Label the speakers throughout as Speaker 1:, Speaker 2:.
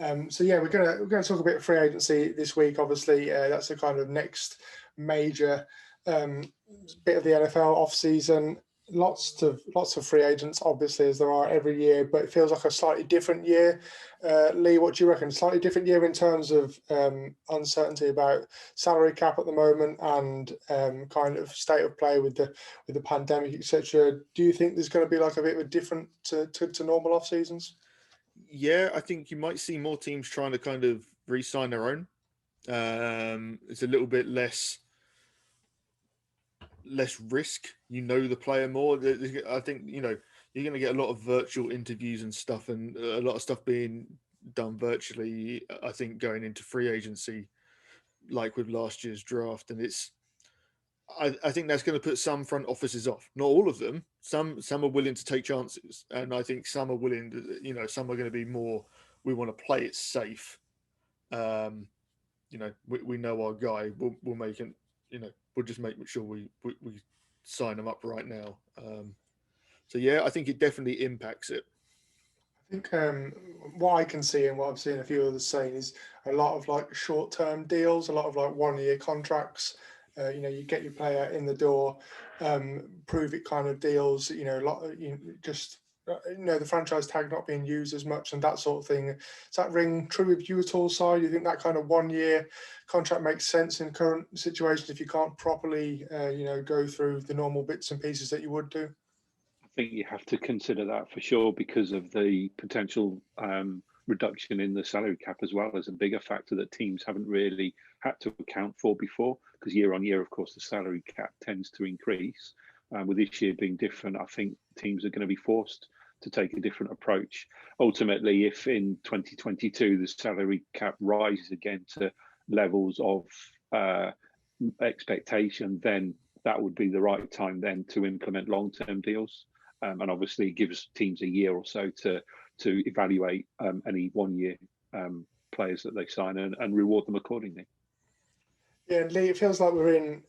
Speaker 1: So yeah, we're gonna talk a bit of free agency this week. Obviously, that's the kind of next major um, bit of the NFL off season. Lots of free agents, obviously, as there are every year, but it feels like a slightly different year. Lee, what do you reckon? Slightly different year in terms of uncertainty about salary cap at the moment and kind of state of play with the pandemic, etc. Do you think there's going to be like a bit of a different to normal off seasons?
Speaker 2: Yeah, I think you might see more teams trying to kind of re-sign their own. It's a little bit less risk. You know the player more. I think you're going to get a lot of virtual interviews and stuff, and a lot of stuff being done virtually. I think going into free agency, like with last year's draft, and I think that's going to put some front offices off. Not all of them. Some are willing to take chances, and I think some are willing to. Some are going to be more. We want to play it safe. Um, we know our guy. We'll make it. We'll just make sure we sign him up right now. So yeah, I think it definitely impacts it.
Speaker 1: I think what I can see and what I've seen a few others saying is a lot of like short-term deals, a lot of like one-year contracts. You get your player in the door, prove it kind of deals. A lot just the franchise tag not being used as much and that sort of thing. Does that ring true with you at all, Si? Do you think that kind of one-year contract makes sense in current situations if you can't properly, go through the normal bits and pieces that you would do?
Speaker 3: I think you have to consider that for sure because of the potential reduction in the salary cap as well as a bigger factor that teams haven't really had to account for before. Because year on year, of course, the salary cap tends to increase. With this year being different, I think teams are going to be forced to take a different approach. Ultimately, if in 2022 the salary cap rises again to levels of expectation, then that would be the right time then to implement long-term deals. And obviously it gives teams a year or so to evaluate any 1 year players that they sign and reward them accordingly.
Speaker 1: Yeah, Lee, it feels like we're in,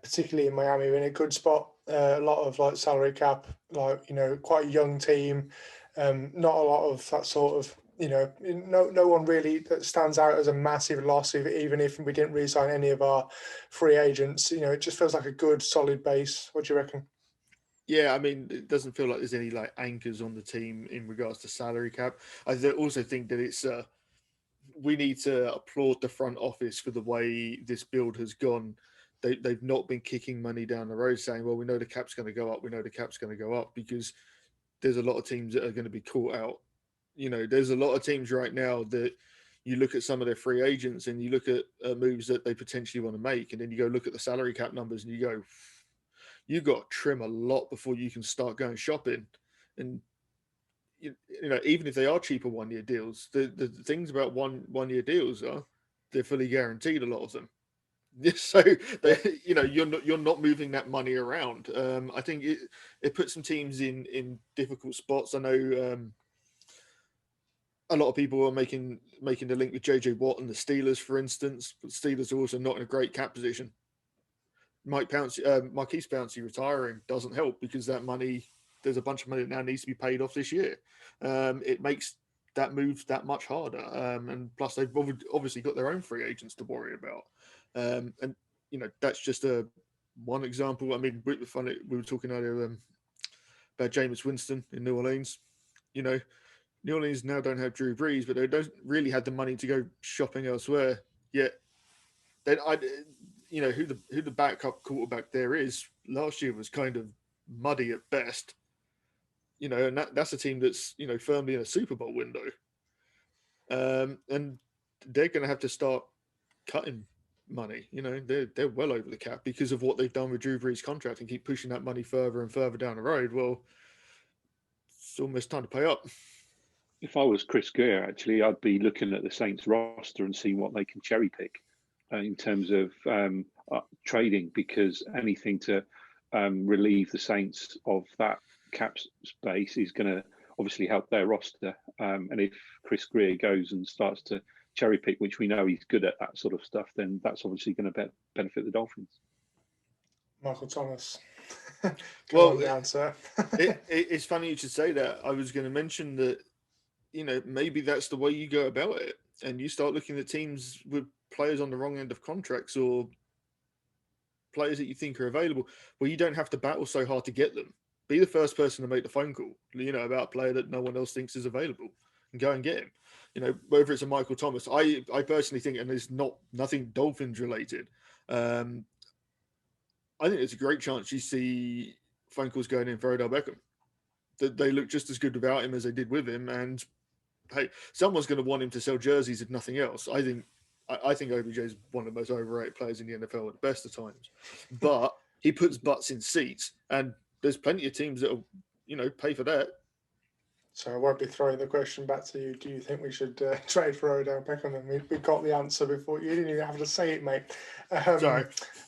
Speaker 1: particularly in Miami, we're in a good spot. A lot of like salary cap, like quite a young team. Not a lot of that sort of, no one really that stands out as a massive loss. Even if we didn't re-sign any of our free agents, it just feels like a good solid base. What do you reckon?
Speaker 2: Yeah, I mean, it doesn't feel like there's any like anchors on the team in regards to salary cap. Also think that it's we need to applaud the front office for the way this build has gone. They've not been kicking money down the road saying, well, we know the cap's going to go up. We know the cap's going to go up because there's a lot of teams that are going to be caught out. There's a lot of teams right now that you look at some of their free agents and you look at moves that they potentially want to make. And then you go look at the salary cap numbers and you go, you got to trim a lot before you can start going shopping. And even if they are cheaper 1 year deals, the things about one year deals are they're fully guaranteed. A lot of them, so
Speaker 1: Yeah.
Speaker 2: you're not moving that money around. I think it puts some teams in difficult spots. I know a lot of people are making the link with JJ Watt and the Steelers, for instance. But the Steelers are also not in a great cap position. Marquise Pouncey retiring doesn't help because that money, there's a bunch of money that now needs to be paid off this year. It makes that move that much harder. And plus, they've obviously got their own free agents to worry about. And that's just one example. I mean, we were talking earlier about Jameis Winston in New Orleans. New Orleans now don't have Drew Brees, but they don't really have the money to go shopping elsewhere. Yet, then who the backup quarterback there is last year was kind of muddy at best. And that's a team that's firmly in a Super Bowl window, and they're going to have to start cutting money. They're well over the cap because of what they've done with Drew Brees' contract and keep pushing that money further and further down the road. Well, it's almost time to pay up.
Speaker 3: If I was Chris Greer, actually, I'd be looking at the Saints roster and seeing what they can cherry pick in terms of trading, because anything to relieve the Saints of that cap space is going to obviously help their roster. And if Chris Greer goes and starts to cherry pick, which we know he's good at that sort of stuff, then that's obviously going to benefit the Dolphins.
Speaker 1: Michael Thomas. Come
Speaker 2: Well,
Speaker 1: on down, sir.
Speaker 2: it's funny you should say that. I was going to mention that maybe that's the way you go about it, and you start looking at teams with players on the wrong end of contracts or players that you think are available, where you don't have to battle so hard to get them. Be the first person to make the phone call, about a player that no one else thinks is available, and go and get him. Whether it's a Michael Thomas, I personally think, and there's nothing Dolphins related. I think there's a great chance you see phone calls going in for Odell Beckham. That they look just as good without him as they did with him, and hey, someone's going to want him to sell jerseys if nothing else. I think OBJ is one of the most overrated players in the NFL at the best of times, but he puts butts in seats, and there's plenty of teams that will, pay for that.
Speaker 1: So I won't be throwing the question back to you. Do you think we should trade for Odell Beckham? And we got the answer before. You didn't even have to say it, mate.
Speaker 2: Sorry.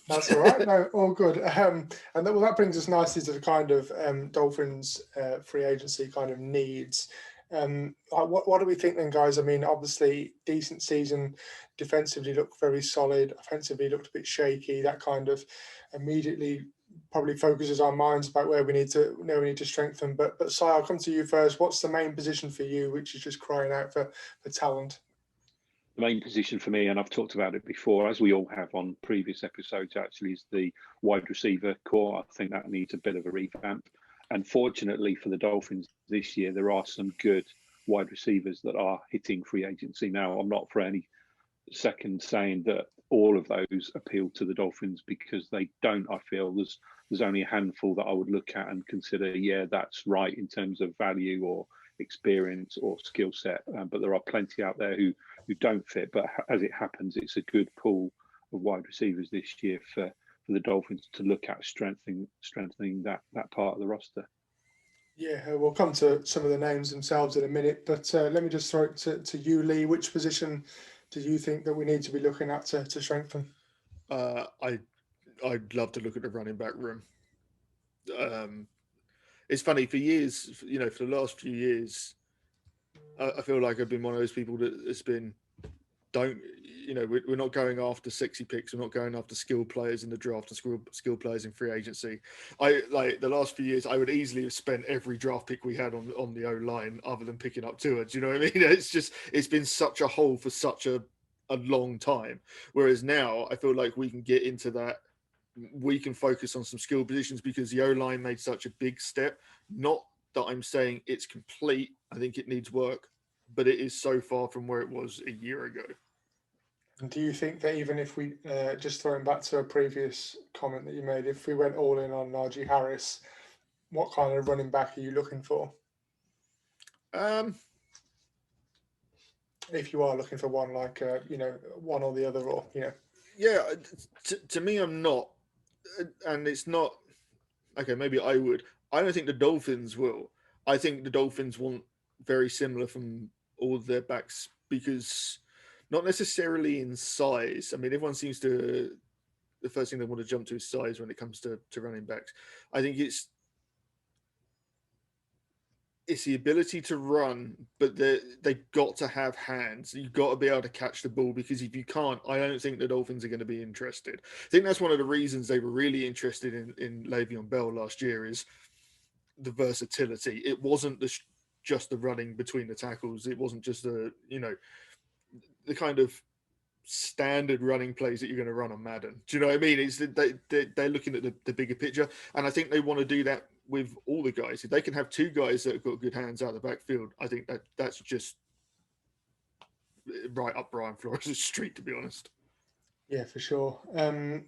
Speaker 1: That's all right. No, all good. And that brings us nicely to the kind of Dolphins free agency kind of needs. What do we think then, guys? I mean, obviously, decent season. Defensively looked very solid. Offensively looked a bit shaky. That kind of immediately probably focuses our minds about where we need to strengthen. But Si, I'll come to you first. What's the main position for you, which is just crying out for talent?
Speaker 3: The main position for me, and I've talked about it before, as we all have on previous episodes, actually, is the wide receiver core. I think that needs a bit of a revamp. And fortunately for the Dolphins this year, there are some good wide receivers that are hitting free agency. Now, I'm not for any second saying that all of those appeal to the Dolphins, because they don't. I feel there's only a handful that I would look at and consider, yeah, that's right in terms of value or experience or skill set. But there are plenty out there who don't fit. But as it happens, it's a good pool of wide receivers this year for the Dolphins to look at strengthening that part of the roster.
Speaker 1: Yeah, we'll come to some of the names themselves in a minute, but let me just throw it to you, Lee. Which position do you think that we need to be looking at to strengthen?
Speaker 2: I'd love to look at the running back room. It's funny, for years, for the last few years, I feel like I've been one of those people that has been, we're not going after sexy picks. We're not going after skilled players in the draft and skilled players in free agency. The last few years, I would easily have spent every draft pick we had on the O-line other than picking up Tua. Do you know what I mean? It's been such a hole for such a long time. Whereas now I feel like we can get into that. We can focus on some skill positions because the O-line made such a big step. Not that I'm saying it's complete. I think it needs work, but it is so far from where it was a year ago.
Speaker 1: And do you think that even if we, just throwing back to a previous comment that you made, if we went all in on Najee Harris, what kind of running back are you looking for? If you are looking for one, like, one or the other, or,
Speaker 2: Yeah, to me, I'm not. And it's not, okay, maybe I would. I don't think the Dolphins will. I think the Dolphins want very similar from all their backs, because not necessarily in size. I mean, everyone seems to, the first thing they want to jump to is size when it comes to running backs. I think it's the ability to run, but they've got to have hands. You've got to be able to catch the ball, because if you can't, I don't think the Dolphins are going to be interested. I think that's one of the reasons they were really interested in Le'Veon Bell last year, is the versatility. It wasn't just the running between the tackles. It wasn't just the kind of standard running plays that you're going to run on Madden. Do you know what I mean? It's they're looking at the bigger picture, and I think they want to do that with all the guys. If they can have two guys that have got good hands out of the backfield, I think that's just right up Brian Flores' street, to be honest.
Speaker 1: Yeah, for sure.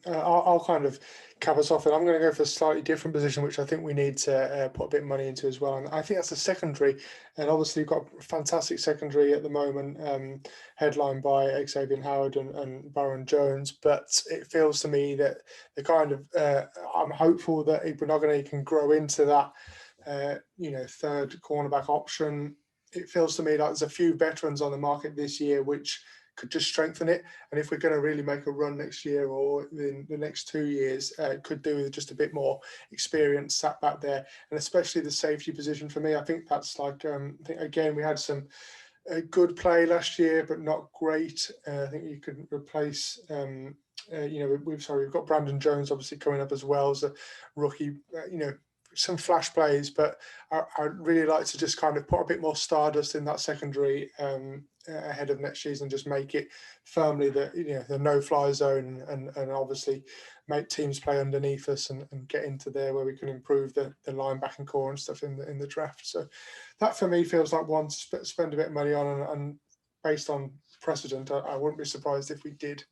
Speaker 1: I'll kind of cap us off, and I'm going to go for a slightly different position, which I think we need to put a bit of money into as well. And I think that's the secondary. And obviously, you've got a fantastic secondary at the moment, headlined by Xavier Howard and Baron Jones. But it feels to me that the kind of I'm hopeful that Igbinoghene can grow into that, third cornerback option. It feels to me like there's a few veterans on the market this year which could just strengthen it. And if we're going to really make a run next year or in the next 2 years, could do with just a bit more experience sat back there. And especially the safety position for me, I think that's like, I think again, we had some good play last year, but not great. I think you could replace, we've got Brandon Jones obviously coming up as well as a rookie, some flash plays, but I'd really like to just kind of put a bit more stardust in that secondary ahead of next season, just make it firmly the no-fly zone, and obviously make teams play underneath us and get into there where we can improve the linebacking core and stuff in the draft. So that for me feels like one to spend a bit of money on, and based on precedent, I wouldn't be surprised if we did